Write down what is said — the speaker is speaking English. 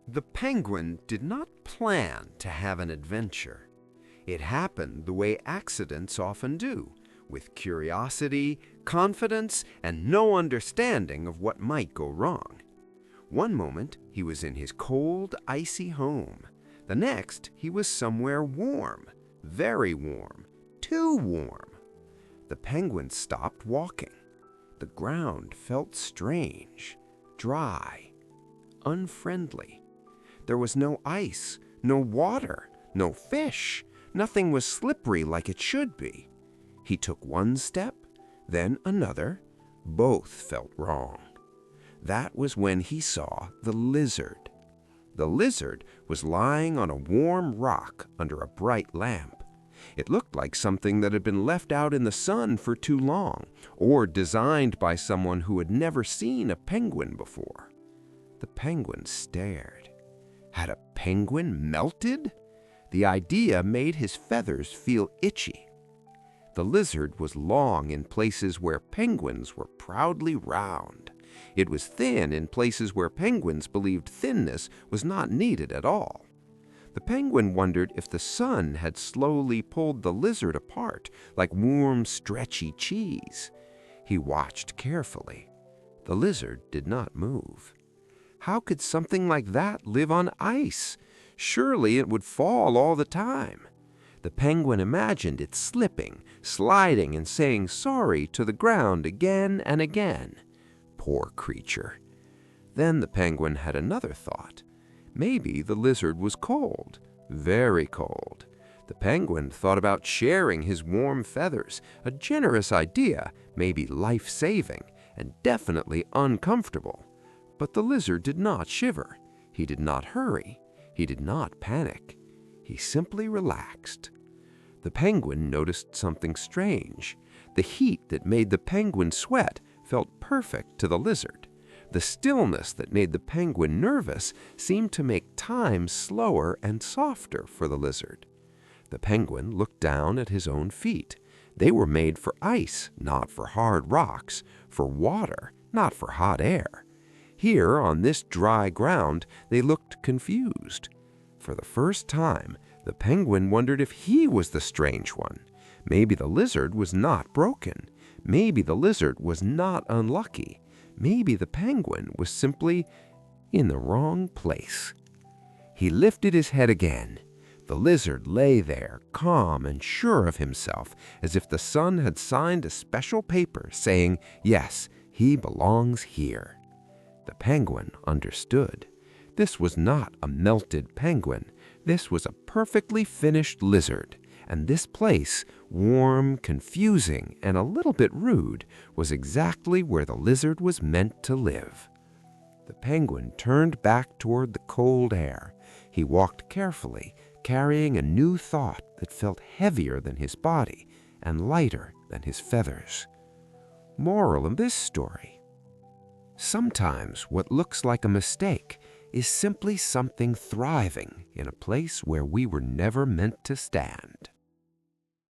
The penguin did not plan to have an adventure. It happened the way accidents often do, with curiosity, confidence, and no understanding of what might go wrong. One moment, he was in his cold, icy home. The next, he was somewhere warm, very warm, too warm. The penguin stopped walking. The ground felt strange, dry, unfriendly. There was no ice, no water, no fish. Nothing was slippery like it should be. He took one step, then another. Both felt wrong. That was when he saw the lizard. The lizard was lying on a warm rock under a bright lamp. It looked like something that had been left out in the sun for too long, or designed by someone who had never seen a penguin before. The penguin stared. Had a penguin melted? The idea made his feathers feel itchy. The lizard was long in places where penguins were proudly round. It was thin in places where penguins believed thinness was not needed at all. The penguin wondered if the sun had slowly pulled the lizard apart like warm, stretchy cheese. He watched carefully. The lizard did not move. How could something like that live on ice? Surely it would fall all the time. The penguin imagined it slipping, sliding, and saying sorry to the ground again and again. Poor creature. Then the penguin had another thought. Maybe the lizard was cold, very cold. The penguin thought about sharing his warm feathers, a generous idea, maybe life-saving, and definitely uncomfortable. But the lizard did not shiver. He did not hurry. He did not panic. He simply relaxed. The penguin noticed something strange. The heat that made the penguin sweat felt perfect to the lizard. The stillness that made the penguin nervous seemed to make time slower and softer for the lizard. The penguin looked down at his own feet. They were made for ice, not for hard rocks, for water, not for hot air. Here, on this dry ground, they looked confused. For the first time, the penguin wondered if he was the strange one. Maybe the lizard was not broken. Maybe the lizard was not unlucky. Maybe the penguin was simply in the wrong place. He lifted his head again. The lizard lay there, calm and sure of himself, as if the sun had signed a special paper saying, yes, he belongs here. The penguin understood. This was not a melted penguin. This was a perfectly finished lizard. And this place, warm, confusing, and a little bit rude, was exactly where the lizard was meant to live. The penguin turned back toward the cold air. He walked carefully, carrying a new thought that felt heavier than his body and lighter than his feathers. Moral of this story: sometimes what looks like a mistake is simply something thriving in a place where we were never meant to stand.